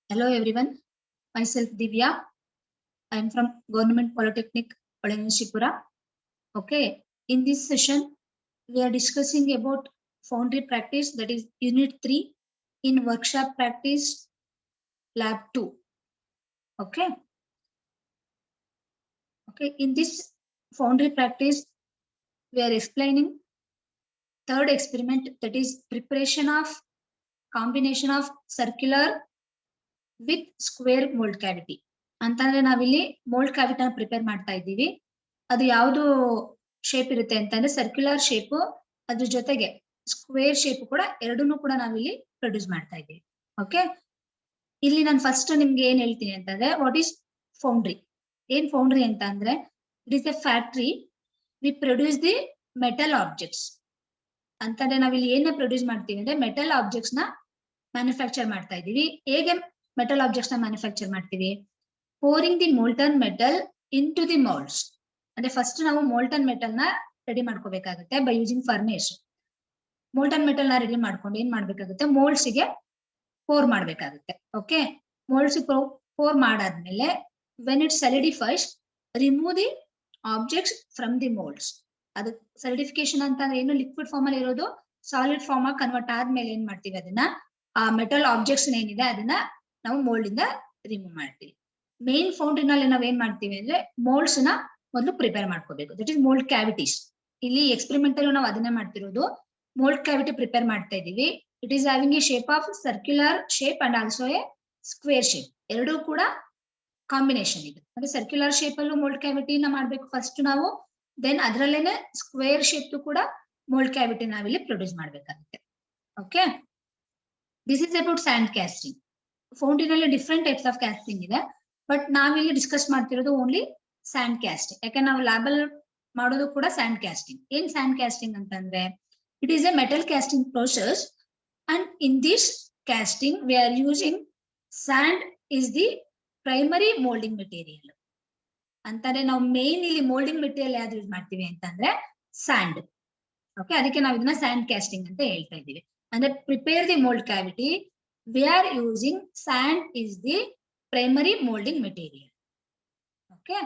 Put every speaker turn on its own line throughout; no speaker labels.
Hello everyone, myself Divya. I am from Government Polytechnic, Palanganshipura. Okay, in this session, we are discussing about Foundry practice, that is Unit 3 in Workshop Practice Lab 2. Okay, in this Foundry practice, we are explaining third experiment, that is preparation of combination of circular with square mold cavity. ಅಂತಂದ್ರೆ ನಾವಿಲ್ಲಿ mould ಕ್ಯಾವಿಟಿನ prepare ಮಾಡ್ತಾ ಇದ್ದೀವಿ. ಅದು ಯಾವುದು shape ಇರುತ್ತೆ ಅಂತಂದ್ರೆ circular shape, ಅದ್ರ ಜೊತೆಗೆ ಸ್ಕ್ವೇರ್ ಶೇಪ್ ಕೂಡ ಎರಡನ್ನೂ ಕೂಡ ನಾವಿಲ್ಲಿ ಪ್ರೊಡ್ಯೂಸ್ ಮಾಡ್ತಾ ಇದ್ದೀವಿ. ಓಕೆ, ಇಲ್ಲಿ ನಾನು ಫಸ್ಟ್ ನಿಮ್ಗೆ ಏನ್ ಹೇಳ್ತೀನಿ ಅಂತಂದ್ರೆ ವಾಟ್ ಈಸ್ ಫೌಂಡ್ರಿ. ಏನ್ ಫೌಂಡ್ರಿ ಅಂತ ಅಂದ್ರೆ it is A factory we produce the metal objects. ಅಂತಂದ್ರೆ ನಾವಿಲ್ಲಿ ಏನ ಪ್ರೊಡ್ಯೂಸ್ ಮಾಡ್ತೀವಿ ಅಂದ್ರೆ ಮೆಟಲ್ ಆಬ್ಜೆಕ್ಟ್ಸ್ ನ ಮ್ಯಾನುಫ್ಯಾಕ್ಚರ್ ಮಾಡ್ತಾ ಇದೀವಿ. ಹೇಗೆ ಮೆಟಲ್ ಆಬ್ಜೆಕ್ಟ್ಸ್ ನ ಮ್ಯಾನುಫ್ಯಾಕ್ಚರ್ ಮಾಡ್ತೀವಿ? pouring the molten metal into the molds. ಅಂದ್ರೆ ಫಸ್ಟ್ ನಾವು ಮೋಲ್ಟನ್ ಮೆಟಲ್ ನ ರೆಡಿ ಮಾಡ್ಕೋಬೇಕಾಗುತ್ತೆ by using furnace. Molten metal ನ ರೆಡಿ ಮಾಡ್ಕೊಂಡು ಏನ್ ಮಾಡ್ಬೇಕಾಗುತ್ತೆ, ಮೋಲ್ಡ್ಸ್ ಗೆ ಪೋರ್ ಮಾಡ್ಬೇಕಾಗುತ್ತೆ. ಓಕೆ, ಮೋಲ್ಡ್ಸ್ ಪೋರ್ ಮಾಡಾದ್ಮೇಲೆ when it solidifies, remove the objects from the moulds. ಅದು solidification ಅಂತಂದ್ರೆ ಏನು, ಲಿಕ್ವಿಡ್ ಫಾರ್ಮ್ ಅಲ್ಲಿ ಇರೋದು ಸಾಲಿಡ್ ಫಾರ್ಮ್ ಆಗಿ ಕನ್ವರ್ಟ್ ಆದ್ಮೇಲೆ ಏನ್ ಮಾಡ್ತೀವಿ, ಅದನ್ನ ಆ ಮೆಟಲ್ ಆಬ್ಜೆಕ್ಟ್ಸ್ ಏನಿದೆ ಅದನ್ನ ನಾವು ಮೋಲ್ಡ್ ಇಂದ ರಿಮೂವ್ ಮಾಡ್ತೀವಿ. ಮೇನ್ ಫೌಂಡ್ರಿನಲ್ಲಿ ನಾವ್ ಏನ್ ಮಾಡ್ತೀವಿ ಅಂದ್ರೆ ಮೋಲ್ಡ್ಸ್ ನ ಮೊದಲು ಪ್ರಿಪೇರ್ ಮಾಡ್ಕೋಬೇಕು, ದಟ್ ಇಸ್ ಮೋಲ್ಡ್ ಕ್ಯಾವಿಟೀಸ್. ಇಲ್ಲಿ ಎಕ್ಸ್ಪೆರಿಮೆಂಟ್ ಅಲ್ಲಿ ನಾವು ಅದನ್ನೇ ಮಾಡ್ತಿರೋದು, ಮೋಲ್ಡ್ ಕ್ಯಾವಿಟಿ ಪ್ರಿಪೇರ್ ಮಾಡ್ತಾ ಇದೀವಿ. It is having a shape of circular shape and also a square shape. ಎರಡೂ ಕೂಡ ಕಾಂಬಿನೇಷನ್ ಇದೆ. ಅಂದ್ರೆ ಸರ್ಕ್ಯುಲರ್ ಶೇಪ್ ಅಲ್ಲೂ ಮೋಲ್ಡ್ ಕ್ಯಾವಿಟಿನ ಮಾಡ್ಬೇಕು ಫಸ್ಟ್ ನಾವು, ದೆನ್ ಅದರಲ್ಲೇನೆ ಸ್ಕ್ವೇರ್ ಶೇಪ್ ಕೂಡ ಮೋಲ್ಡ್ ಕ್ಯಾವಿಟಿ ನಾವಿಲ್ಲಿ ಪ್ರೊಡ್ಯೂಸ್ ಮಾಡ್ಬೇಕಾಗುತ್ತೆ. Okay, this is about sand casting. ಫೌಂಡ್ರಿನಲ್ಲಿ ಡಿಫ್ರೆಂಟ್ ಟೈಪ್ಸ್ ಆಫ್ ಕ್ಯಾಸ್ಟಿಂಗ್ ಇದೆ, ಬಟ್ ನಾವಿಲ್ಲಿ ಡಿಸ್ಕಸ್ ಮಾಡ್ತಿರೋದು ಓನ್ಲಿ ಸ್ಯಾಂಡ್ ಕ್ಯಾಸ್ಟಿಂಗ್. ಯಾಕಂದ್ರೆ ನಾವು ಲ್ಯಾಬಲ್ ಮಾಡೋದು ಕೂಡ ಸ್ಯಾಂಡ್ ಕ್ಯಾಸ್ಟಿಂಗ್. ಏನ್ ಸ್ಯಾಂಡ್ ಕ್ಯಾಸ್ಟಿಂಗ್ ಅಂತಂದ್ರೆ it is a metal casting process and in this casting we are using sand is the primary moulding material. ಅಂತಂದ್ರೆ ನಾವು ಮೇನ್ ಇಲ್ಲಿ ಮೋಲ್ಡಿಂಗ್ ಮೆಟೀರಿಯಲ್ ಯಾವ್ದು ಯೂಸ್ ಮಾಡ್ತೀವಿ ಅಂತಂದ್ರೆ ಸ್ಯಾಂಡ್. ಓಕೆ, ಅದಕ್ಕೆ ನಾವು ಇದನ್ನ ಸ್ಯಾಂಡ್ ಕ್ಯಾಸ್ಟಿಂಗ್ ಅಂತ ಹೇಳ್ತಾ ಇದೀವಿ. ಅಂದ್ರೆ prepare the mould cavity, we are using sand is the primary moulding material. Okay,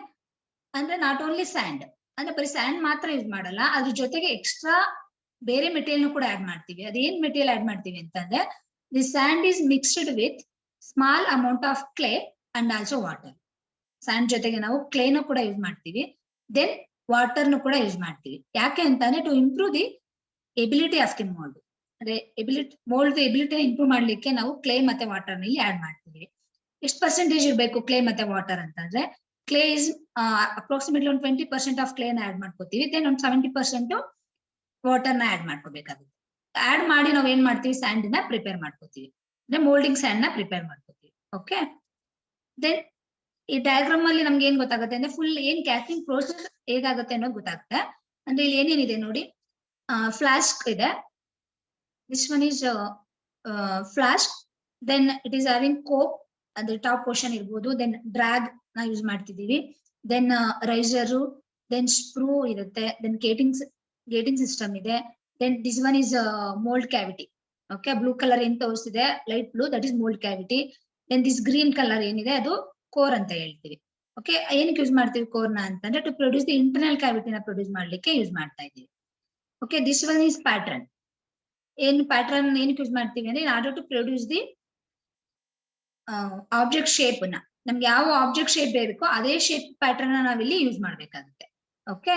ಅಂದ್ರೆ ನಾಟ್ ಓನ್ಲಿ ಸ್ಯಾಂಡ್, ಅಂದ್ರೆ ಬರೀ ಸ್ಯಾಂಡ್ ಮಾತ್ರ ಯೂಸ್ ಮಾಡಲ್ಲ, ಅದ್ರ ಜೊತೆಗೆ ಎಕ್ಸ್ಟ್ರಾ ಬೇರೆ ಮೆಟೀರಿಯಲ್ ಕೂಡ ಆಡ್ ಮಾಡ್ತೀವಿ. ಅದೇನ್ ಮೆಟೀರಿಯಲ್ ಆಡ್ ಮಾಡ್ತೀವಿ ಅಂತಂದ್ರೆ the sand is mixed with small amount of clay and also water. Sand ಜೊತೆಗೆ ನಾವು ಕ್ಲೇನು ಕೂಡ ಯೂಸ್ ಮಾಡ್ತೀವಿ, ದೆನ್ ವಾಟರ್ನು ಕೂಡ ಯೂಸ್ ಮಾಡ್ತೀವಿ. ಯಾಕೆ ಅಂತಂದ್ರೆ to improve the ability of the mould. ಅಂದ್ರೆ ಮೋಲ್ಡ್ ಎಬಿಲಿಟಿ ಇಂಪ್ರೂವ್ ಮಾಡ್ಲಿಕ್ಕೆ ನಾವು ಕ್ಲೇ ಮತ್ತೆ ವಾಟರ್ ನಲ್ಲಿ ಆಡ್ ಮಾಡ್ತೀವಿ. ಎಷ್ಟು ಪರ್ಸೆಂಟೇಜ್ ಇರಬೇಕು ಕ್ಲೇ ಮತ್ತೆ ವಾಟರ್ ಅಂತಂದ್ರೆ, ಕ್ಲೇ ಇಸ್ ಅಪ್ರಾಕ್ಸಿಮೇಟ್ಲಿ ಒಂದು 20% ಆಫ್ ಕ್ಲೇನ ಆಡ್ ಮಾಡ್ಕೋತೀವಿ, ದೆನ್ ಒಂದು 70% ವಾಟರ್ ನ ಆಡ್ ಮಾಡ್ಕೋಬೇಕಾಗುತ್ತೆ. ಆಡ್ ಮಾಡಿ ನಾವ್ ಏನ್ ಮಾಡ್ತೀವಿ, ಸ್ಯಾಂಡ್ ನ ಪ್ರಿಪೇರ್ ಮಾಡ್ಕೋತೀವಿ, ಅಂದ್ರೆ ಮೋಲ್ಡಿಂಗ್ ಸ್ಯಾಂಡ್ ನ ಪ್ರಿಪೇರ್ ಮಾಡ್ಕೋತೀವಿ. ಓಕೆ, ದೆನ್ ಈ ಡಯಾಗ್ರಾಮ್ ಅಲ್ಲಿ ನಮ್ಗೆ ಏನ್ ಗೊತ್ತಾಗುತ್ತೆ ಅಂದ್ರೆ ಫುಲ್ ಏನ್ ಕ್ಯಾಸ್ಟಿಂಗ್ ಪ್ರೋಸೆಸ್ ಹೇಗಾಗುತ್ತೆ ಅನ್ನೋದು ಗೊತ್ತಾಗುತ್ತೆ. ಅಂದ್ರೆ ಇಲ್ಲಿ ಏನೇನಿದೆ ನೋಡಿ, ಫ್ಲಾಸ್ಕ್ ಇದೆ, this one is flask, then it is having cope, ಅದ್ರ ಟಾಪ್ ಪೋರ್ಷನ್ ಇರ್ಬೋದು, ದೆನ್ ಡ್ರಾಗ್ ನ ಯೂಸ್ ಮಾಡ್ತಿದೀವಿ, ದೆನ್ ರೈಸರ್, ದೆನ್ ಸ್ಪ್ರೂ ಇರುತ್ತೆ, ದೆನ್ ಗೇಟಿಂಗ್ ಸಿಸ್ಟಮ್ ಇದೆ, then this one is mould cavity. Okay, blue colour ಏನ್ ತೋರಿಸಿದೆ light blue, that is mould cavity. Then this green colour ಏನಿದೆ ಅದು core ಅಂತ ಹೇಳ್ತೀವಿ. ಓಕೆ, ಏನಕ್ಕೆ ಯೂಸ್ ಮಾಡ್ತೀವಿ ಕೋರ್ನ ಅಂತಂದ್ರೆ ಟು ಪ್ರೊಡ್ಯೂಸ್ ದಿ ಇಂಟರ್ನಲ್ ಕ್ಯಾವಿಟಿನ ಪ್ರೊಡ್ಯೂಸ್ ಮಾಡ್ಲಿಕ್ಕೆ ಯೂಸ್ ಮಾಡ್ತಾ ಇದೀವಿ. Okay, this one is pattern. ಏನ್ ಪ್ಯಾಟರ್ನ್ ಏನಕ್ಕೆ ಯೂಸ್ ಮಾಡ್ತೀವಿ ಅಂದ್ರೆ in order to produce the object shape ನ, ನಮ್ಗೆ ಯಾವ ಆಬ್ಜೆಕ್ಟ್ ಶೇಪ್ ಬೇಕೋ ಅದೇ ಶೇಪ್ ಪ್ಯಾಟರ್ನ್ ನಾವಿಲ್ಲಿ ಯೂಸ್ ಮಾಡ್ಬೇಕಾಗುತ್ತೆ. Okay,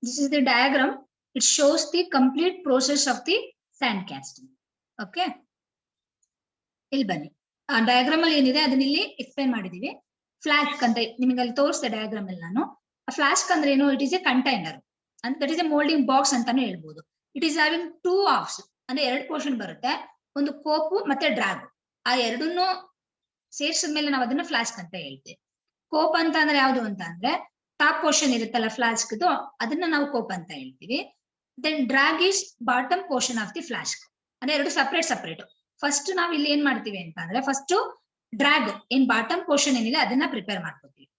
this is the diagram, it shows the complete process of the sand casting. Okay, ಇಲ್ಲಿ ಬನ್ನಿ, ಆ ಡಯಾಗ್ರಾಮ್ ಅಲ್ಲಿ ಏನಿದೆ ಅದನ್ನ ಇಲ್ಲಿ ಎಕ್ಸ್ಪ್ಲೈನ್ ಮಾಡಿದೀವಿ. ಫ್ಲಾಸ್ಕ್ ಅಂತ ನಿಮಗೆ ಅಲ್ಲಿ ತೋರಿಸಿದೆ ಡಯಾಗ್ರಾಮ್ ಅಲ್ಲಿ ನಾನು. ಫ್ಲಾಸ್ಕ್ ಅಂದ್ರೆ ಏನು, ಇಟ್ ಈಸ್ ಎ ಕಂಟೈನರ್, ಅಂತ that is A moulding box ಅಂತಾನು ಹೇಳ್ಬೋದು. ಇಟ್ ಈಸ್ ಹ್ಯಾವಿಂಗ್ 2 halves, ಅಂದ್ರೆ 2 ಪೋರ್ಷನ್ ಬರುತ್ತೆ, ಒಂದು ಕೋಪು ಮತ್ತೆ ಡ್ರಾಗ್. ಆ ಎರಡನ್ನು ಸೇರ್ಸಿದ್ಮೇಲೆ ನಾವು ಅದನ್ನ ಫ್ಲಾಸ್ಕ್ ಅಂತ ಹೇಳ್ತೀವಿ. ಕೋಪ್ ಅಂತ ಅಂದ್ರೆ ಯಾವ್ದು ಅಂತ ಅಂದ್ರೆ ಟಾಪ್ ಪೋರ್ಷನ್ ಇರುತ್ತಲ್ಲ ಫ್ಲಾಸ್ಕ್ದು, ಅದನ್ನ ನಾವು ಕೋಪ್ ಅಂತ ಹೇಳ್ತೀವಿ. Then drag is bottom portion of the flask, ಅಂದ್ರೆ ಎರಡು ಸಪರೇಟ್. ಫಸ್ಟ್ ನಾವ್ ಇಲ್ಲಿ ಏನ್ ಮಾಡ್ತೀವಿ ಅಂತ ಅಂದ್ರೆ ಫಸ್ಟ್ ಡ್ರಾಗ್ ಏನ್ ಬಾಟಮ್ ಪೋರ್ಷನ್ ಏನಿದೆ ಅದನ್ನ ಪ್ರಿಪೇರ್ ಮಾಡ್ಕೋತೀವಿ.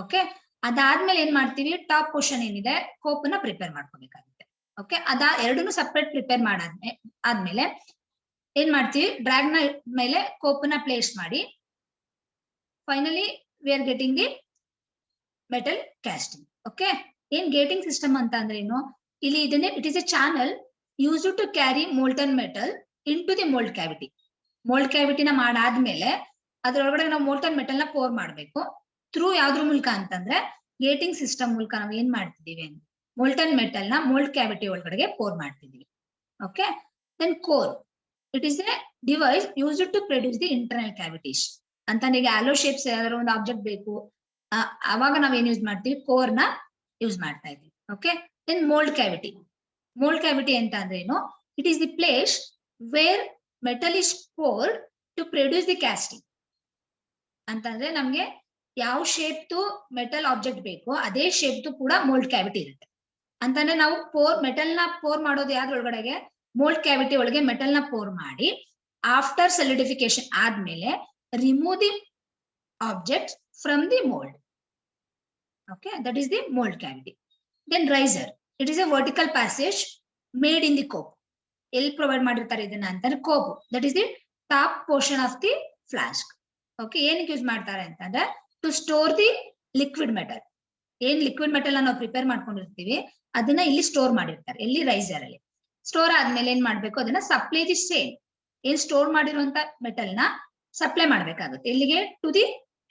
ಓಕೆ, ಅದಾದ್ಮೇಲೆ ಏನ್ ಮಾಡ್ತೀವಿ, ಟಾಪ್ ಪೋರ್ಷನ್ ಏನಿದೆ ಕೋಪ್ ನ ಪ್ರಿಪೇರ್ ಮಾಡ್ಕೋಬೇಕಾಗುತ್ತೆ. ಓಕೆ, ಎರಡನ್ನು ಸಪರೇಟ್ ಪ್ರಿಪೇರ್ ಆದ್ಮೇಲೆ ಏನ್ ಮಾಡ್ತೀವಿ, ಡ್ರ್ಯಾಗ್ ನ ಮೇಲೆ ಕೋಪ್ ನ ಪ್ಲೇಸ್ ಮಾಡಿ finally we are getting the metal casting. Okay, ಏನ್ ಗೇಟಿಂಗ್ ಸಿಸ್ಟಮ್ ಅಂತ ಅಂದ್ರೆ ಏನು, ಇಲ್ಲಿ ಇದನ್ನೇ it is a channel use to carry molten metal into the mould cavity. Mould ಕ್ಯಾವಿಟಿನ ಮಾಡಾದ್ಮೇಲೆ ಅದ್ರೊಳಗಡೆ ನಾವು ಮೋಲ್ಟನ್ ಮೆಟಲ್ ನ ಪೋರ್ ಮಾಡ್ಬೇಕು. ಥ್ರೂ ಯಾವ್ದ್ರ ಮೂಲಕ ಅಂತಂದ್ರೆ ಗೇಟಿಂಗ್ ಸಿಸ್ಟಮ್ ಮೂಲಕ ನಾವು ಏನ್ ಮಾಡ್ತಿದೀವಿ, ಮೋಲ್ಟನ್ ಮೆಟಲ್ ನ ಮೋಲ್ಡ್ ಕ್ಯಾವಿಟಿ ಒಳಗಡೆ ಪೋರ್ ಮಾಡ್ತಿದೀವಿ. Okay, then core it is a device used to produce the internal cavities. ಅಂತ ಈಗ ಆಲೋ ಶೇಪ್ಸ್ ಯಾವ್ದಾದ್ರು ಒಂದು ಆಬ್ಜೆಕ್ಟ್ ಬೇಕು, ಅವಾಗ ನಾವ್ ಏನ್ ಯೂಸ್ ಮಾಡ್ತೀವಿ, ಕೋರ್ ನ ಯೂಸ್ ಮಾಡ್ತಾ ಇದೀವಿ. Okay, then mould cavity. Mould cavity ಅಂತ ಅಂದ್ರೆ ಏನು, it is the place where metal is poured to produce the casting. ಅಂತಂದ್ರೆ ನಮ್ಗೆ ಯಾವ ಶೇಪ್ ಮೆಟಲ್ ಆಬ್ಜೆಕ್ಟ್ ಬೇಕು ಅದೇ ಶೇಪ್ ಕೂಡ ಮೋಲ್ಡ್ ಕ್ಯಾವಿಟಿ ಇರುತ್ತೆ. ಅಂತಂದ್ರೆ ನಾವು ಮೆಟಲ್ ನ ಪೋರ್ ಮಾಡೋದು ಯಾವ್ದ್ರೊಳಗಡೆಗೆ, ಮೋಲ್ಡ್ ಕ್ಯಾವಿಟಿ ಒಳಗೆ ಮೆಟಲ್ ನ ಪೋರ್ ಮಾಡಿ ಆಫ್ಟರ್ ಸಲಿಡಿಫಿಕೇಶನ್ ಆದ್ಮೇಲೆ remove the object from the mould. Okay, that is the mould cavity. Then riser it is a vertical passage made in the cope. ಎಲ್ಲಿ provide ಮಾಡಿರ್ತಾರೆ ಇದನ್ನ ಅಂತಂದ್ರೆ cope, that is the top portion of the flask. Okay, ಏನಕ್ಕೆ use ಮಾಡ್ತಾರೆ ಅಂತಂದ್ರೆ to store the liquid metal. ಏನ್ liquid metal ನಾವು prepare ಮಾಡ್ಕೊಂಡಿರ್ತೀವಿ ಅದನ್ನ ಇಲ್ಲಿ ಸ್ಟೋರ್ ಮಾಡಿರ್ತಾರೆ, ಎಲ್ಲಿ ರೈಸರ್ ಅಲ್ಲಿ. ಸ್ಟೋರ್ ಆದ್ಮೇಲೆ ಏನ್ ಮಾಡ್ಬೇಕು, ಅದನ್ನ ಸಪ್ಲೈ ದಿ ಸೇಮ್, ಏನ್ ಸ್ಟೋರ್ ಮಾಡಿರುವಂತ ಮೆಟಲ್ ನ ಸಪ್ಲೈ ಮಾಡ್ಬೇಕಾಗುತ್ತೆ ಎಲ್ಲಿಗೆ, ಟು ದಿ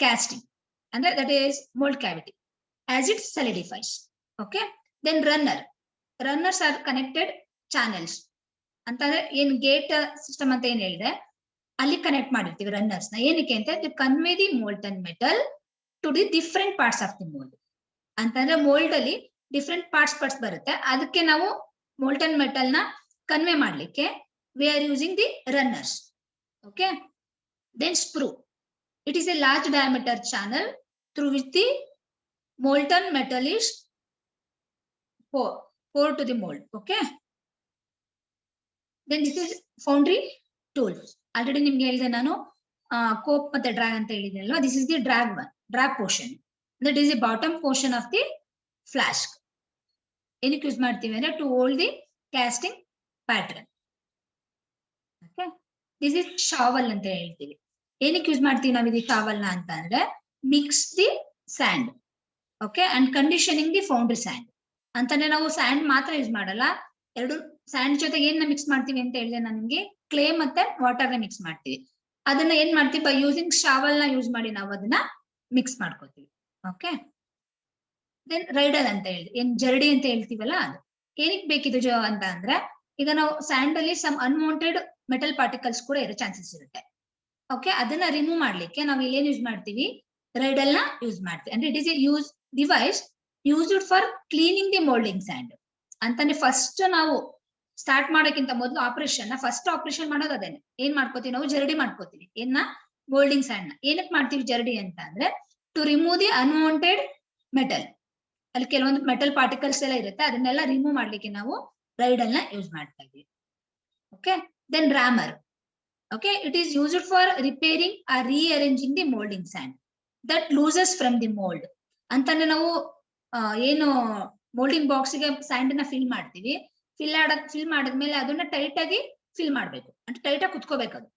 ಕ್ಯಾಸ್ಟಿಂಗ್, ಅಂದ್ರೆ that is mould cavity as it solidifies. Okay, then runners are connected channels. ಅಂತಂದ್ರೆ ಏನ್ ಗೇಟ್ ಸಿಸ್ಟಮ್ ಅಂತ ಏನ್ ಹೇಳಿದೆ ಅಲ್ಲಿ ಕನೆಕ್ಟ್ ಮಾಡಿರ್ತೀವಿ ರನ್ನರ್ಸ್ ನ. ಏನಕ್ಕೆ ಅಂತ convey the molten metal to the different parts of the mould. ಅಂತಂದ್ರೆ ಮೋಲ್ಡ್ ಅಲ್ಲಿ ಡಿಫ್ರೆಂಟ್ ಪಾರ್ಟ್ಸ್ ಬರುತ್ತೆ, ಅದಕ್ಕೆ ನಾವು ಮೋಲ್ಟನ್ ಮೆಟಲ್ ನ ಕನ್ವೆ ಮಾಡ್ಲಿಕ್ಕೆ we are using the runners. Okay, then sprue it is a large diameter channel through which the molten metal is poured to the mold. Okay, then this is foundry tools. Already ನಿಮ್ಗೆ ಹೇಳಿದೆ ನಾನು coop ಮತ್ತೆ drag ಅಂತ ಹೇಳಿದೆ ಅಲ್ವಾ. This is the drag portion, that is the bottom portion of the flask. ಏನಕ್ಕೆ use ಮಾಡ್ತೀವಿ ಅಂದ್ರೆ to hold the casting pattern. Okay, this is shovel ಅಂತ ಹೇಳ್ತೀವಿ. ಏನಕ್ಕೆ ಯೂಸ್ ಮಾಡ್ತೀವಿ ನಾವು ಇದು ಶಾವಲ್ ನ ಅಂತ ಅಂದ್ರೆ mix the sand. Okay, and conditioning the foundry sand. ಅಂತಂದ್ರೆ ನಾವು ಸ್ಯಾಂಡ್ ಮಾತ್ರ ಯೂಸ್ ಮಾಡಲ್ಲ, ಎರಡು ಸ್ಯಾಂಡ್ ಜೊತೆಗೆ ಏನ್ ಮಿಕ್ಸ್ ಮಾಡ್ತೀವಿ ಅಂತ ಹೇಳಿದ್ರೆ ನನ್ಗೆ ಕ್ಲೇ ಮತ್ತೆ ವಾಟರ್ ನ ಮಿಕ್ಸ್ ಮಾಡ್ತೀವಿ. ಅದನ್ನ ಏನ್ ಮಾಡ್ತೀವಿ, ಬೈ ಯೂಸಿಂಗ್ ಶಾವಲ್ ನ ಯೂಸ್ ಮಾಡಿ ನಾವು ಅದನ್ನ ಮಿಕ್ಸ್ ಮಾಡ್ಕೋತೀವಿ. ಓಕೆ, ದೆನ್ ರೈಡರ್ ಅಂತ ಹೇಳಿ ಏನ್ ಜರಡಿ ಅಂತ ಹೇಳ್ತೀವಲ್ಲ ಅದು ಏನಕ್ಕೆ ಬೇಕಿದು ಅಂತ ಅಂದ್ರೆ ಈಗ ನಾವು ಸ್ಯಾಂಡ್ ಅಲ್ಲಿ ಸಮ್ ಅನ್ವಾಂಟೆಡ್ ಮೆಟಲ್ ಪಾರ್ಟಿಕಲ್ಸ್ ಕೂಡ ಇರೋ ಚಾನ್ಸಸ್ ಇರುತ್ತೆ. ಓಕೆ, ಅದನ್ನ ರಿಮೂವ್ ಮಾಡ್ಲಿಕ್ಕೆ ನಾವು ಇಲ್ಲಿ ಏನ್ ಯೂಸ್ ಮಾಡ್ತೀವಿ, ರೈಡಲ್ ನ ಯೂಸ್ ಮಾಡ್ತೀವಿ. ಅಂದ್ರೆ it is a device used for cleaning the moulding sand. ಅಂತಾನೆ ಫಸ್ಟ್ ನಾವು ಸ್ಟಾರ್ಟ್ ಮಾಡೋಕ್ಕಿಂತ ಮೊದಲು ಫಸ್ಟ್ ಆಪರೇಷನ್ ಮಾಡೋದು ಅದೇನೆ. ಏನ್ ಮಾಡ್ಕೋತೀವಿ ನಾವು, ಜರಡಿ ಮಾಡ್ಕೋತೀವಿ. ಏನ್ನ, ಮೋಲ್ಡಿಂಗ್ ಸ್ಯಾಂಡ್ ನ. ಏನಕ್ಕೆ ಮಾಡ್ತೀವಿ ಜರಡಿ ಅಂತ ಅಂದ್ರೆ to remove the unwanted metal. ಅಲ್ಲಿ ಕೆಲವೊಂದು ಮೆಟಲ್ ಪಾರ್ಟಿಕಲ್ಸ್ ಎಲ್ಲ ಇರುತ್ತೆ, ಅದನ್ನೆಲ್ಲ ರಿಮೂವ್ ಮಾಡ್ಲಿಕ್ಕೆ ನಾವು ರೈಡಲ್ ನ ಯೂಸ್ ಮಾಡ್ತಾ ಇದೀವಿ. Okay, then rammer. Okay, it is used for repairing or rearranging the moulding sand that looses from the mould. ಅಂತಾನೆ ನಾವು ಏನು ಮೋಲ್ಡಿಂಗ್ ಬಾಕ್ಸ್ ಗೆ ಸ್ಯಾಂಡ್ ನ ಫಿಲ್ ಮಾಡ್ತೀವಿ, ಫಿಲ್ ಮಾಡಿದ್ಮೇಲೆ ಅದನ್ನ ಟೈಟ್ ಆಗಿ ಫಿಲ್ ಮಾಡ್ಬೇಕು, ಅಂದ್ರೆ ಟೈಟ್ ಆಗಿ ಕುತ್ಕೋಬೇಕು ಅದು.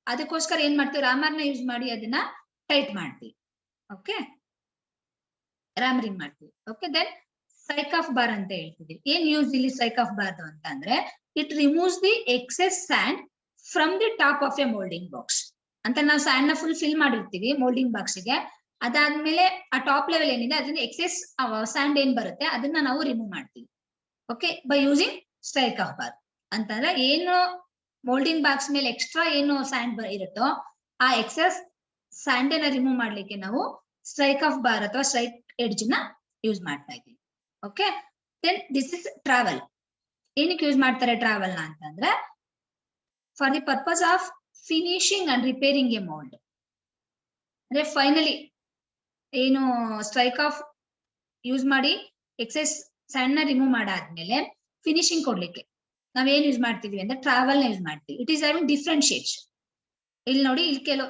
ಅದಕ್ಕೋಸ್ಕರ ಏನ್ ಮಾಡ್ತೀವಿ, ರಾಮರ್ ನ ಯೂಸ್ ಮಾಡಿ ಅದನ್ನ ಟೈಟ್ ಮಾಡ್ತೀವಿ. ಓಕೆ, ರಾಮರಿಂಗ್ ಮಾಡ್ತೀವಿ. Okay, then strike off bar ಅಂತ ಹೇಳ್ತೀವಿ. ಏನ್ ಯೂಸ್ ಇಲ್ಲಿ ಸೈಕ್ ಆಫ್ ಬಾರ್ದು ಅಂತ ಅಂದ್ರೆ it removes the excess sand from the top of a moulding box. ಅಂತ ನಾವು ಸ್ಯಾಂಡ್ ನ ಫುಲ್ ಫಿಲ್ ಮಾಡಿರ್ತೀವಿ ಮೋಲ್ಡಿಂಗ್ ಬಾಕ್ಸ್ ಗೆ, ಅದಾದ್ಮೇಲೆ ಆ ಟಾಪ್ ಲೆವೆಲ್ ಏನಿದೆ ಅದನ್ನ ಎಕ್ಸೆಸ್ ಸ್ಯಾಂಡ್ ಏನ್ ಬರುತ್ತೆ ಅದನ್ನ ನಾವು ರಿಮೂವ್ ಮಾಡ್ತೀವಿ. Okay, by using strike off bar. ಅಂತಂದ್ರೆ ಏನು ಮೋಲ್ಡಿಂಗ್ ಬಾಕ್ಸ್ ಮೇಲೆ ಎಕ್ಸ್ಟ್ರಾ ಏನು ಸ್ಯಾಂಡ್ ಇರುತ್ತೋ ಆ ಎಕ್ಸೆಸ್ ಸ್ಯಾಂಡ್ ನ ರಿಮೂವ್ ಮಾಡ್ಲಿಕ್ಕೆ ನಾವು ಸ್ಟ್ರೈಕ್ ಆಫ್ ಬಾರ್ ಅಥವಾ ಸ್ಟ್ರೈಕ್ ಎಡ್ಜ್ ನ ಯೂಸ್ ಮಾಡ್ತಾ ಇದ್ದೀವಿ. Okay, then this is trowel. ಏನಕ್ಕೆ ಯೂಸ್ ಮಾಡ್ತಾರೆ ಟ್ರಾವೆಲ್ ನ ಅಂತಂದ್ರೆ for the purpose of finishing and repairing a mould. ಅಂದ್ರೆ ಫೈನಲಿ ಏನು ಸ್ಟ್ರೈಕ್ ಆಫ್ ಯೂಸ್ ಮಾಡಿ ಎಕ್ಸೆಸ್ ಸ್ಯಾಂಡ್ ನ ರಿಮೂವ್ ಮಾಡಾದ್ಮೇಲೆ ಫಿನಿಶಿಂಗ್ ಕೊಡ್ಲಿಕ್ಕೆ ನಾವೇನ್ ಯೂಸ್ ಮಾಡ್ತಿದ್ವಿ ಅಂದ್ರೆ ಟ್ರಾವೆಲ್ ನ ಯೂಸ್ ಮಾಡ್ತೀವಿ. It is having different shapes. ಇಲ್ಲಿ ನೋಡಿ,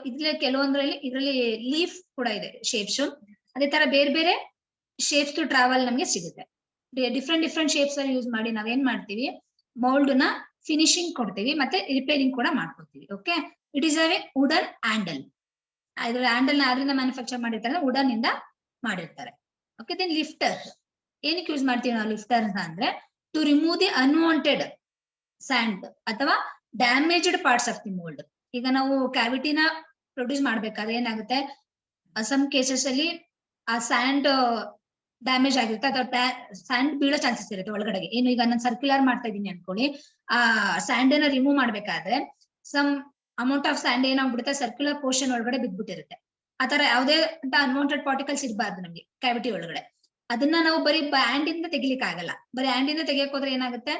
ಇಲ್ಲಿ ಕೆಲವೊಂದ್ರಲ್ಲಿ ಇದರಲ್ಲಿ ಲೀಫ್ ಕೂಡ ಇದೆ ಶೇಪ್ಸ್. ಅದೇ ತರ ಬೇರೆ ಬೇರೆ ಶೇಪ್ಸ್ ಟ್ರಾವೆಲ್ ನಮ್ಗೆ ಸಿಗುತ್ತೆ. ಡಿಫ್ರೆಂಟ್ ಶೇಪ್ಸ್ ಯೂಸ್ ಮಾಡಿ ನಾವೇನ್ ಮಾಡ್ತೀವಿ, ಮೌಲ್ಡ್ ನ ಫಿನಿಶಿಂಗ್ ಕೊಡ್ತೀವಿ ಮತ್ತೆ ರಿಪೇರಿಂಗ್ ಕೂಡ ಮಾಡ್ಕೊತೀವಿ. Okay, it is a wooden handle. ಇದ್ರ ಹ್ಯಾಂಡಲ್ ಅದರಿಂದ ಮ್ಯಾನುಫ್ಯಾಕ್ಚರ್ ಮಾಡಿರ್ತಾರೆ, ವುಡನ್ ಇಂದ ಮಾಡಿರ್ತಾರೆ. ಓಕೆ, ದೆನ್ ಲಿಫ್ಟರ್ ಏನಕ್ಕೆ ಯೂಸ್ ಮಾಡ್ತೀವಿ ನಾವು ಲಿಫ್ಟರ್ ಅಂದ್ರೆ to remove the unwanted sand ಅಥವಾ damaged parts of the mould. ಈಗ ನಾವು ಕ್ಯಾವಿಟಿನ ಪ್ರೊಡ್ಯೂಸ್ ಮಾಡ್ಬೇಕಾದ್ರೆ ಏನಾಗುತ್ತೆ, ಸಮ್ ಕೇಸಸ್ ಅಲ್ಲಿ ಆ ಸ್ಯಾಂಡ್ ಡ್ಯಾಮೇಜ್ ಆಗಿರುತ್ತೆ ಅಥವಾ ಸ್ಯಾಂಡ್ ಬೀಳೋ ಚಾನ್ಸಸ್ ಇರುತ್ತೆ ಒಳಗಡೆಗೆ. ಏನು ಈಗ ನಾನು ಸರ್ಕ್ಯುಲರ್ ಮಾಡ್ತಾ ಇದೀನಿ ಅನ್ಕೊಳ್ಳಿ, ಆ ಸ್ಯಾಂಡ್ ಅನ್ನ ರಿಮೂವ್ ಮಾಡ್ಬೇಕಾದ್ರೆ ಸಮ್ ಅಮೌಂಟ್ ಆಫ್ ಸ್ಯಾಂಡ್ ಏನಾಗ್ಬಿಡುತ್ತೆ ಸರ್ಕ್ಯುಲರ್ ಪೋರ್ಷನ್ ಒಳಗಡೆ ಬಿದ್ಬಿಟ್ಟಿರುತ್ತೆ. ಆತರ ಯಾವುದೇ ಅಂತ ಅನ್ವಾಂಟೆಡ್ ಪಾರ್ಟಿಕಲ್ಸ್ ಇರಬಾರ್ದು ನಮ್ಗೆ ಕ್ಯಾವಿಟಿ ಒಳಗಡೆ. ಅದನ್ನ ನಾವು ಬರೀ ಹ್ಯಾಂಡ್ ಇಂದ ತೆಗಿಲಿಕ್ಕೆ ಆಗಲ್ಲ. ಬರೀ ಹ್ಯಾಂಡ್ ಇಂದ ತೆಗಿಯಕ್ ಹೋದ್ರೆ ಏನಾಗುತ್ತೆ,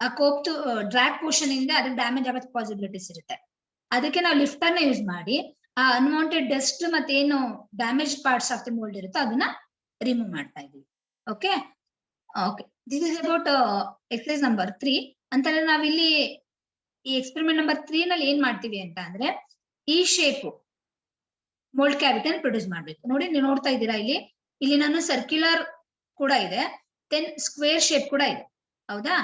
ಆ ಕೋಪ್ ಡ್ರ್ಯಾಗ್ ಪೋರ್ಷನ್ ಇಂದ ಅದಕ್ಕೆ ಡ್ಯಾಮೇಜ್ ಆಗೋ ಪಾಸಿಬಿಲಿಟೀಸ್ ಇರುತ್ತೆ. ಅದಕ್ಕೆ ನಾವು ಲಿಫ್ಟರ್ ನ ಯೂಸ್ ಮಾಡಿ ಆ ಅನ್ವಾಂಟೆಡ್ ಡಸ್ಟ್ ಮತ್ತೆ ಏನು damage parts of the mould ಇರುತ್ತೋ ಅದನ್ನ ರಿಮೂವ್ ಮಾಡ್ತಾ ಇದೀವಿ. Okay okay, this is about exercise number 3. ಅಂತಂದ್ರೆ ನಾವಿಲ್ಲಿ ಈ ಎಕ್ಸ್ಪೆರಿಮೆಂಟ್ ನಂಬರ್ 3 ನಲ್ಲಿ ಏನ್ ಮಾಡ್ತೀವಿ ಅಂತ ಅಂದ್ರೆ ಈ ಶೇಪ್ ಮೋಲ್ಡ್ ಕ್ಯಾವಿಟಿ ಅನ್ನು ಪ್ರೊಡ್ಯೂಸ್ ಮಾಡ್ಬೇಕು. ನೋಡಿ, ನೀವು ನೋಡ್ತಾ ಇದ್ದೀರಾ ಇಲ್ಲಿ ನಾನು ಸರ್ಕ್ಯುಲರ್ ಕೂಡ ಇದೆ, ದೆನ್ ಸ್ಕ್ವೇರ್ ಶೇಪ್ ಕೂಡ ಇದೆ. ಹೌದಾ,